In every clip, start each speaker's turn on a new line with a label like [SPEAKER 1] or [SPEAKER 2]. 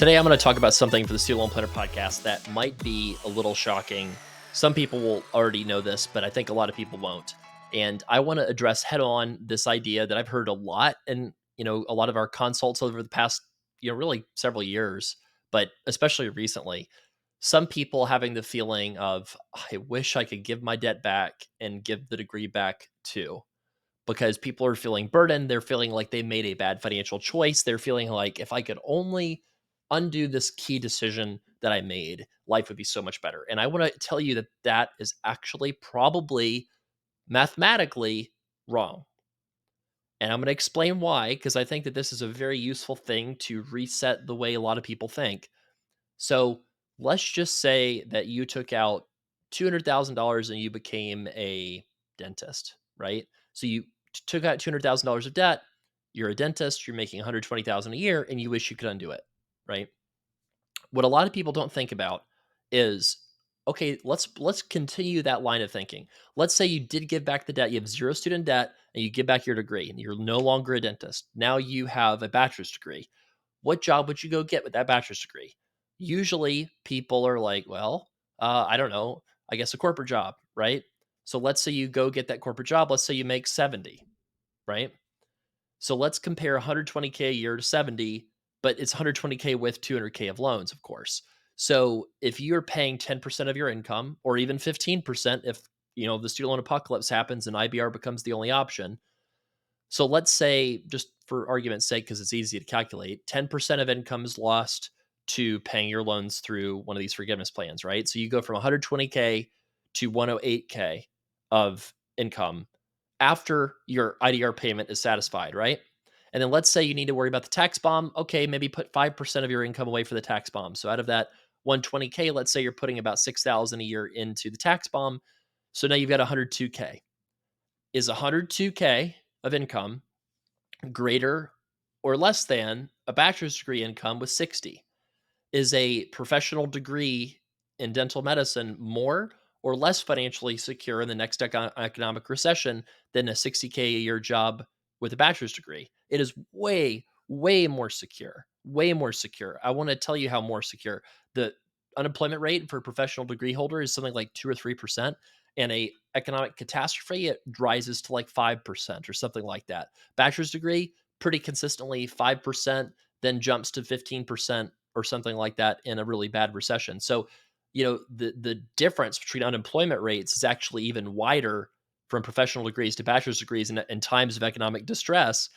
[SPEAKER 1] Today, I'm going to talk about something for the Student Loan Planner podcast that might be a little shocking. Some people will already know this, but I think a lot of people won't. And I want to address head on this idea that I've heard a lot in, a lot of our consults over the past, really several years, but especially recently. Some people having the feeling of, I wish I could give my debt back and give the degree back too, because people are feeling burdened. They're feeling like they made a bad financial choice. They're feeling like if I could only undo this key decision that I made, life would be so much better. And I want to tell you that that is actually probably mathematically wrong. And I'm going to explain why, because I think that this is a very useful thing to reset the way a lot of people think. So let's just say that you took out $200,000 and you became a dentist, right? So you took out $200,000 of debt. You're a dentist. You're making 120,000 a year, and you wish you could undo it, right? What a lot of people don't think about is, okay, let's continue that line of thinking. Let's say you did give back the debt. You have zero student debt, and you give back your degree, and you're no longer a dentist. Now you have a bachelor's degree. What job would you go get with that bachelor's degree? Usually people are like, well, I don't know, I guess a corporate job, right? So let's say you go get that corporate job. Let's say you make 70, right? So let's compare 120K a year to 70, but it's 120K with 200K of loans, of course. So if you're paying 10% of your income, or even 15% if the student loan apocalypse happens and IBR becomes the only option. So let's say, just for argument's sake, because it's easy to calculate, 10% of income is lost to paying your loans through one of these forgiveness plans, right? So you go from 120K to 108K of income after your IDR payment is satisfied, right? And then let's say you need to worry about the tax bomb. Okay, maybe put 5% of your income away for the tax bomb. So out of that 120K, let's say you're putting about 6,000 a year into the tax bomb. So now you've got 102K. Is 102K of income greater or less than a bachelor's degree income with 60? Is a professional degree in dental medicine more or less financially secure in the next economic recession than a 60K a year job with a bachelor's degree? It is way, way more secure. Way more secure. I want to tell you how more secure. The unemployment rate for a professional degree holder is something like 2 or 3%. And a economic catastrophe, it rises to like 5% or something like that. Bachelor's degree, pretty consistently 5%, then jumps to 15% or something like that in a really bad recession. So, the difference between unemployment rates is actually even wider from professional degrees to bachelor's degrees in times of economic distress.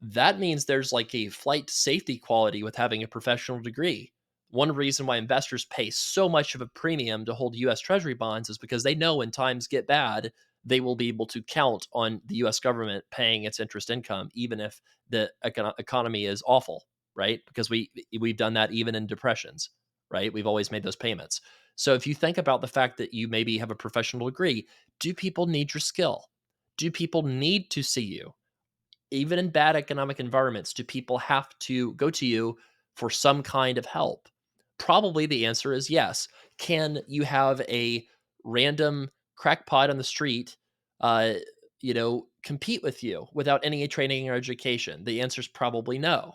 [SPEAKER 1] That means there's like a flight to safety quality with having a professional degree. One reason why investors pay so much of a premium to hold US Treasury bonds is because they know when times get bad, they will be able to count on the US government paying its interest income, even if the economy is awful, right? Because we've done that even in depressions, right? We've always made those payments. So if you think about the fact that you maybe have a professional degree, do people need your skill? Do people need to see you? Even in bad economic environments, do people have to go to you for some kind of help? Probably the answer is yes. Can you have a random crackpot on the street, compete with you without any training or education? The answer is probably no,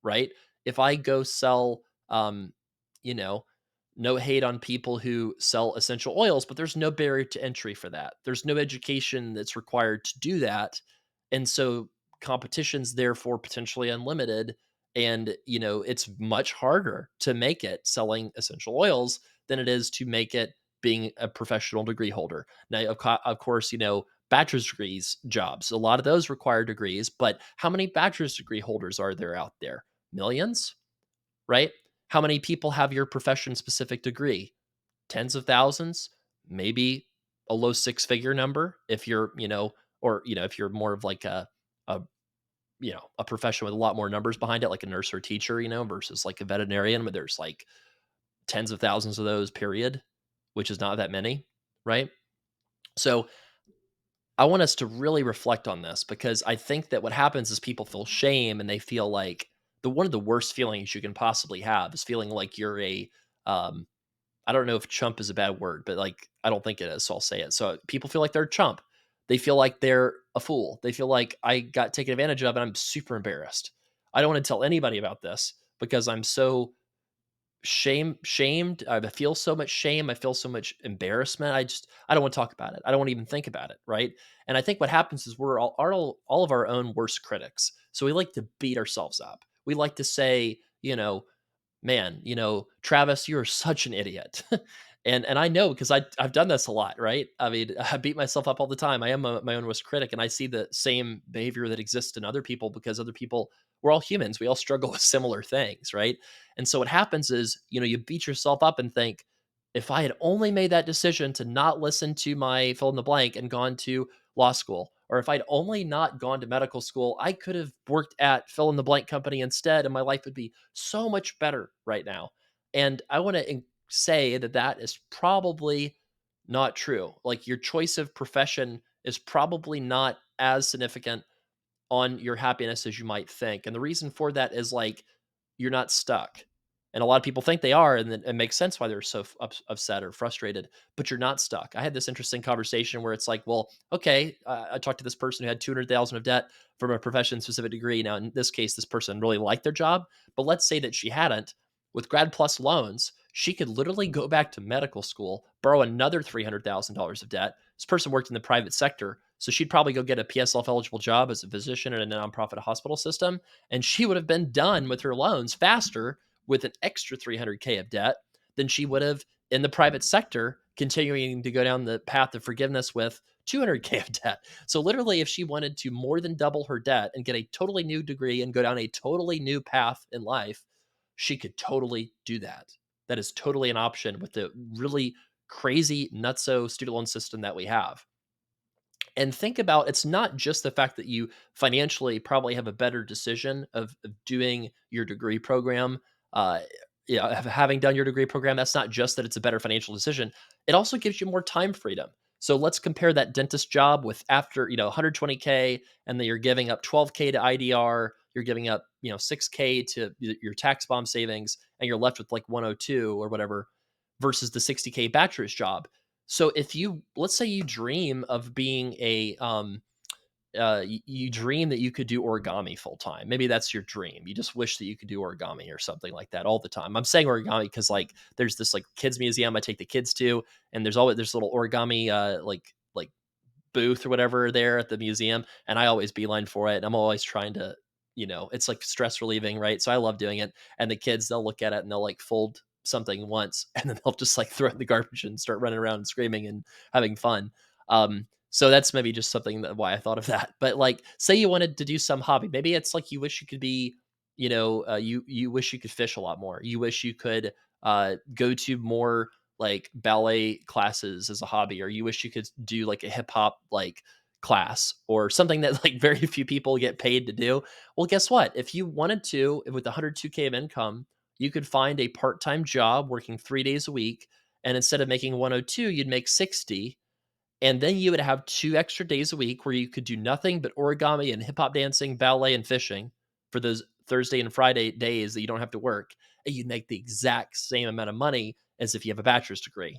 [SPEAKER 1] right? If I go sell, you know, no hate on people who sell essential oils, but there's no barrier to entry for that. There's no education that's required to do that. And so competition's therefore potentially unlimited. And, it's much harder to make it selling essential oils than it is to make it being a professional degree holder. Now, of course, bachelor's degrees jobs, a lot of those require degrees, but how many bachelor's degree holders are there out there? Millions, right? How many people have your profession specific degree? Tens of thousands, maybe a low six-figure number if you're, or if you're more of like a a profession with a lot more numbers behind it, like a nurse or teacher, versus like a veterinarian where there's like tens of thousands of those, period, which is not that many, right? So I want us to really reflect on this because I think that what happens is people feel shame and they feel like the one of the worst feelings you can possibly have is feeling like you're a um, I don't know if chump is a bad word, but like I don't think it is, so I'll say it. So people feel like they're a chump. They feel like they're a fool. They feel like I got taken advantage of and I'm super embarrassed. I don't want to tell anybody about this because I'm so shamed. I feel so much shame. I feel so much embarrassment. I don't want to talk about it. I don't want to even think about it. Right. And I think what happens is we're all of our own worst critics. So we like to beat ourselves up. We like to say, man, Travis, you're such an idiot. And I know because I've done this a lot, right? I mean, I beat myself up all the time. I am my own worst critic, and I see the same behavior that exists in other people because other people, we're all humans. We all struggle with similar things, right? And so what happens is, you beat yourself up and think, if I had only made that decision to not listen to my fill in the blank and gone to law school, or if I'd only not gone to medical school, I could have worked at fill in the blank company instead, and my life would be so much better right now. And I want to say that that is probably not true. Like your choice of profession is probably not as significant on your happiness as you might think. And the reason for that is like you're not stuck. And a lot of people think they are, and then it makes sense why they're so upset or frustrated, but you're not stuck. I had this interesting conversation where it's like, well, okay, I talked to this person who had 200,000 of debt from a profession specific degree. Now, in this case, this person really liked their job, but let's say that she hadn't. With Grad Plus loans, she could literally go back to medical school, borrow another $300,000 of debt. This person worked in the private sector, so she'd probably go get a PSLF eligible job as a physician in a nonprofit hospital system, and she would have been done with her loans faster with an extra 300K of debt than she would have in the private sector, continuing to go down the path of forgiveness with 200K of debt. So literally, if she wanted to more than double her debt and get a totally new degree and go down a totally new path in life, she could totally do that. That is totally an option with the really crazy nutso student loan system that we have. And think about, it's not just the fact that you financially probably have a better decision of doing your degree program. Uh, having done your degree program, that's not just that it's a better financial decision. It also gives you more time freedom. So let's compare that dentist job with after 120K, and then you're giving up 12K to IDR, you're giving up 6K to your tax bomb savings, and you're left with like 102 or whatever, versus the 60K bachelor's job. So if you, let's say you dream of being you dream that you could do origami full time. Maybe that's your dream. You just wish that you could do origami or something like that all the time. I'm saying origami because like there's this like kids museum I take the kids to, and there's little origami like booth or whatever there at the museum, and I always beeline for it. And I'm always trying to, it's like stress relieving, right? So I love doing it. And the kids, they'll look at it and they'll like fold something once, and then they'll just like throw it in the garbage and start running around and screaming and having fun. So that's maybe just something that why I thought of that. But like, say you wanted to do some hobby, maybe it's like you wish you could be, you wish you could fish a lot more. You wish you could go to more like ballet classes as a hobby, or you wish you could do like a hip hop like class or something that like very few people get paid to do. Well, guess what? If you wanted to, with 102K of income, you could find a part-time job working 3 days a week. And instead of making 102, you'd make 60. And then you would have 2 extra days a week where you could do nothing but origami and hip hop dancing, ballet, and fishing for those Thursday and Friday days that you don't have to work. And you'd make the exact same amount of money as if you have a bachelor's degree.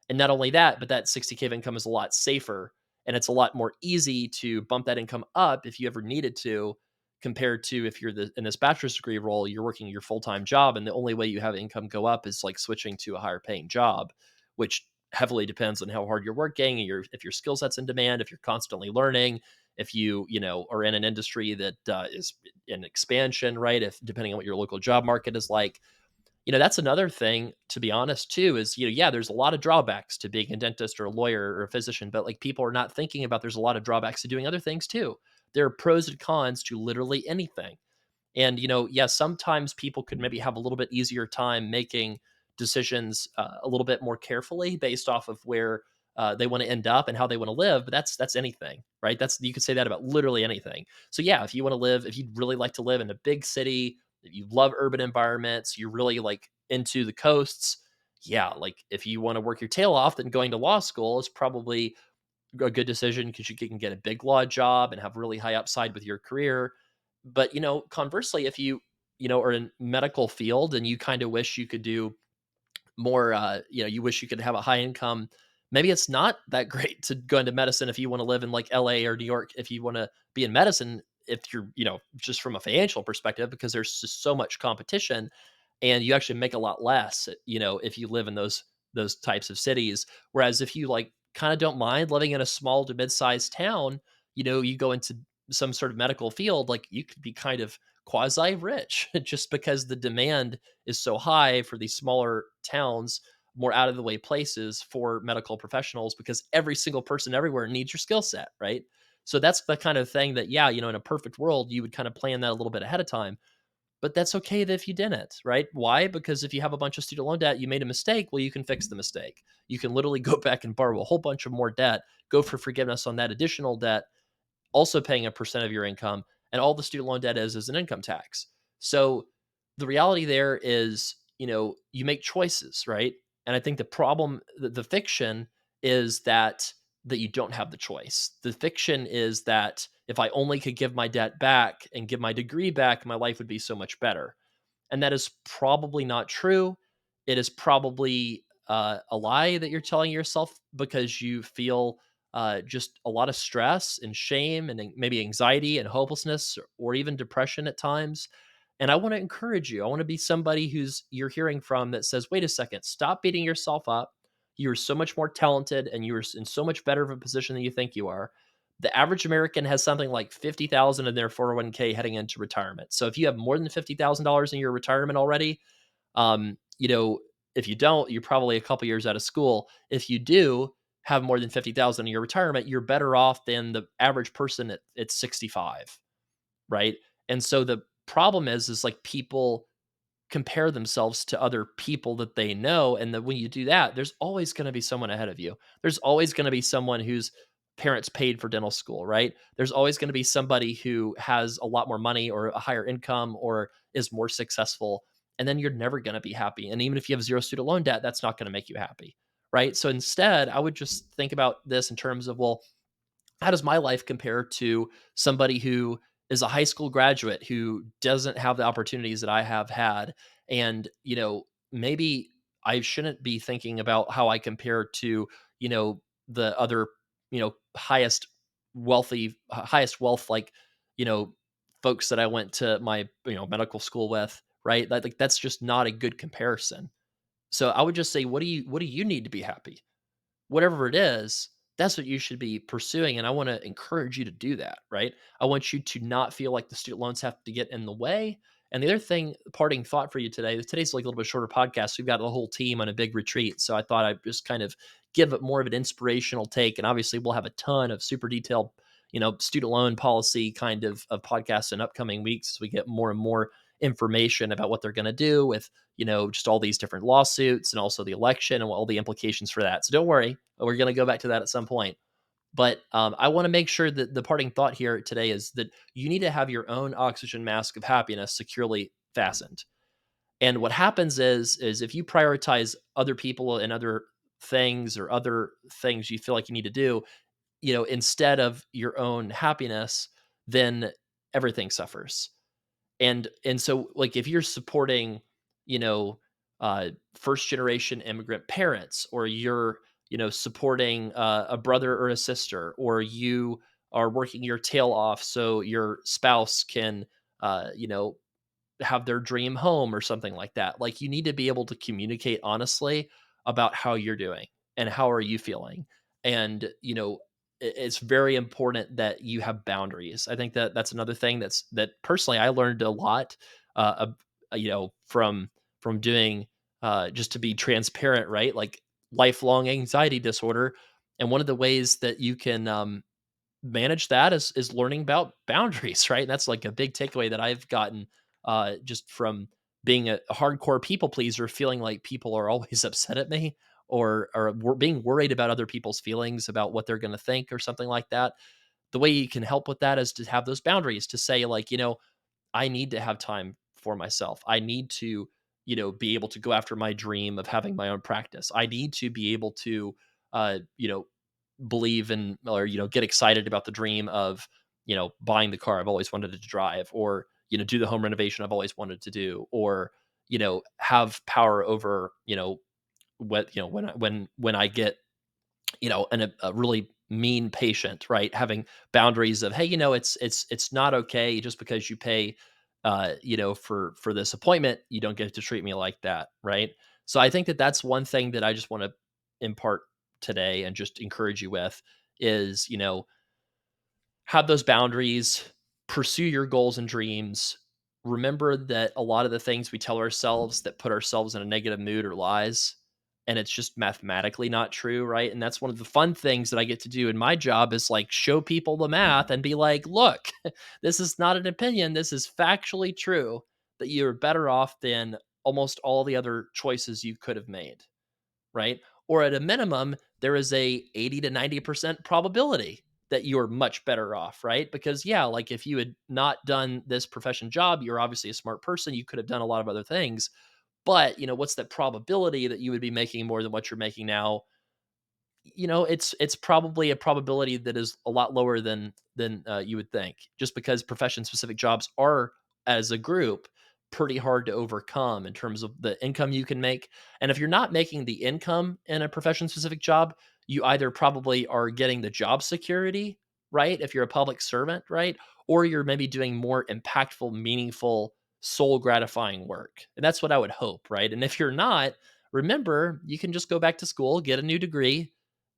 [SPEAKER 1] And not only that, but that 60K of income is a lot safer, and it's a lot more easy to bump that income up if you ever needed to, compared to if you're in this bachelor's degree role, you're working your full-time job, and the only way you have income go up is like switching to a higher paying job, which heavily depends on how hard you're working and if your skill set's in demand, if you're constantly learning, if you are in an industry that is in expansion, right? If depending on what your local job market is like, that's another thing, to be honest, too, is, yeah, there's a lot of drawbacks to being a dentist or a lawyer or a physician, but like people are not thinking about there's a lot of drawbacks to doing other things too. There are pros and cons to literally anything. And, yeah, sometimes people could maybe have a little bit easier time making decisions a little bit more carefully based off of where they want to end up and how they want to live. But that's anything, right? You could say that about literally anything. So yeah, if you'd really like to live in a big city, if you love urban environments, you're really like into the coasts. Yeah, like if you want to work your tail off, then going to law school is probably a good decision because you can get a big law job and have really high upside with your career. But conversely, if you are in medical field and you kind of wish you could do more, you wish you could have a high income, maybe it's not that great to go into medicine if you want to live in like LA or New York, if you want to be in medicine, if you're, just from a financial perspective, because there's just so much competition. and you actually make a lot less, if you live in those types of cities. Whereas if you like kind of don't mind living in a small to mid-sized town, you go into some sort of medical field, like you could be kind of quasi rich just because the demand is so high for these smaller towns, more out of the way places for medical professionals, because every single person everywhere needs your skill set, right? So that's the kind of thing that, yeah, in a perfect world, you would kind of plan that a little bit ahead of time. But that's okay that if you didn't, right? Why? Because if you have a bunch of student loan debt, you made a mistake. Well, you can fix the mistake. You can literally go back and borrow a whole bunch of more debt, go for forgiveness on that additional debt, also paying a percent of your income, and all the student loan debt is an income tax. So the reality there is, you make choices, right? And I think the problem, the fiction is that you don't have the choice. The fiction is that if I only could give my debt back and give my degree back, my life would be so much better. And that is probably not true. It is probably a lie that you're telling yourself because you feel just a lot of stress and shame and maybe anxiety and hopelessness or even depression at times. And I want to encourage you. I want to be somebody who's you're hearing from that says, wait a second, stop beating yourself up. You're so much more talented and you're in so much better of a position than you think you are. The average American has something like 50,000 in their 401k heading into retirement. So if you have more than $50,000 in your retirement already, um, you know, if you don't, you're probably a couple years out of school. If you do have more than 50,000 in your retirement, you're better off than the average person at 65, right? And so the problem is like people compare themselves to other people that they know, and that when you do that, there's always going to be someone ahead of you. There's always going to be someone whose parents paid for dental school, right? There's always going to be somebody who has a lot more money or a higher income or is more successful, and then you're never going to be happy. And even if you have zero student loan debt, that's not going to make you happy, right? So instead, I would just think about this in terms of, well, how does my life compare to somebody who is a high school graduate who doesn't have the opportunities that I have had? And, maybe I shouldn't be thinking about how I compare to, the other, highest highest wealth, like, you know, folks that I went to my, medical school with, right? Like that's just not a good comparison. So I would just say, what do you need to be happy? Whatever it is, that's what you should be pursuing. And I want to encourage you to do that, right? I want you to not feel like the student loans have to get in the way. And the other thing, parting thought for you today, today's like a little bit shorter podcast. We've got the whole team on a big retreat. So I thought I'd just kind of give it more of an inspirational take. And obviously we'll have a ton of super detailed, student loan policy kind of podcasts in upcoming weeks as we get more and more information about what they're going to do with, just all these different lawsuits and also the election and all the implications for that. So don't worry, we're going to go back to that at some point. But I want to make sure that the parting thought here today is that you need to have your own oxygen mask of happiness securely fastened. And what happens is if you prioritize other people and other things or other things you feel like you need to do, instead of your own happiness, then everything suffers. And so like if you're supporting, you know first generation immigrant parents, or you're, supporting a brother or a sister, or you are working your tail off so your spouse can have their dream home or something like that. Like you need to be able to communicate honestly about how you're doing and how are you feeling. And, it's very important that you have boundaries. I think that that's another thing that personally I learned a lot, from doing, just to be transparent, right? Like lifelong anxiety disorder. And one of the ways that you can, manage that is learning about boundaries, right? And that's like a big takeaway that I've gotten, just from being a hardcore people pleaser, feeling like people are always upset at me, or being worried about other people's feelings about what they're going to think or something like that. The way you can help with that is to have those boundaries, to say like, I need to have time for myself. I need to, be able to go after my dream of having my own practice. I need to be able to, uh, you know, believe in, or, get excited about the dream of, buying the car I've always wanted to drive, or, do the home renovation I've always wanted to do, or, have power over, what, when I get, a really mean patient, right? Having boundaries of, hey, it's not okay just because you pay, for this appointment, you don't get to treat me like that, right? So I think that that's one thing that I just want to impart today and just encourage you with is, have those boundaries, pursue your goals and dreams. Remember that a lot of the things we tell ourselves that put ourselves in a negative mood are lies, and it's just mathematically not true, right? And that's one of the fun things that I get to do in my job is like show people the math and be like, look, this is not an opinion. This is factually true that you're better off than almost all the other choices you could have made, right? Or at a minimum, there is a 80 to 90% probability that you're much better off, right? Because yeah, like if you had not done this profession job, you're obviously a smart person, you could have done a lot of other things. But, what's that probability that you would be making more than what you're making now? It's probably a probability that is a lot lower than you would think, just because profession specific jobs are, as a group, pretty hard to overcome in terms of the income you can make. And if you're not making the income in a profession specific job, you either probably are getting the job security, right? If you're a public servant, right? Or you're maybe doing more impactful, meaningful, soul gratifying work. And that's what I would hope, right? And if you're not, remember, you can just go back to school, get a new degree,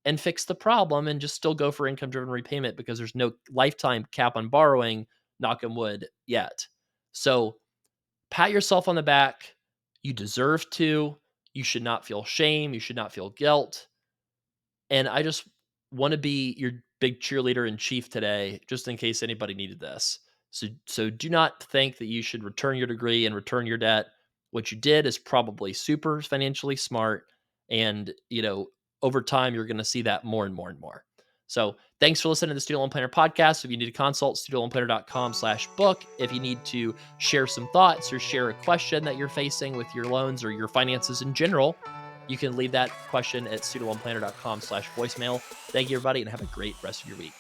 [SPEAKER 1] and fix the problem and just still go for income driven repayment because there's no lifetime cap on borrowing, knock on wood, yet. So pat yourself on the back. You deserve to. You should not feel shame. You should not feel guilt. And I just want to be your big cheerleader in chief today, just in case anybody needed this. So do not think that you should return your degree and return your debt. What you did is probably super financially smart. And, over time, you're going to see that more and more and more. So thanks for listening to the Student Loan Planner podcast. If you need a consult, studentloanplanner.com/book. If you need to share some thoughts or share a question that you're facing with your loans or your finances in general, you can leave that question at studentloanplanner.com/voicemail. Thank you, everybody, and have a great rest of your week.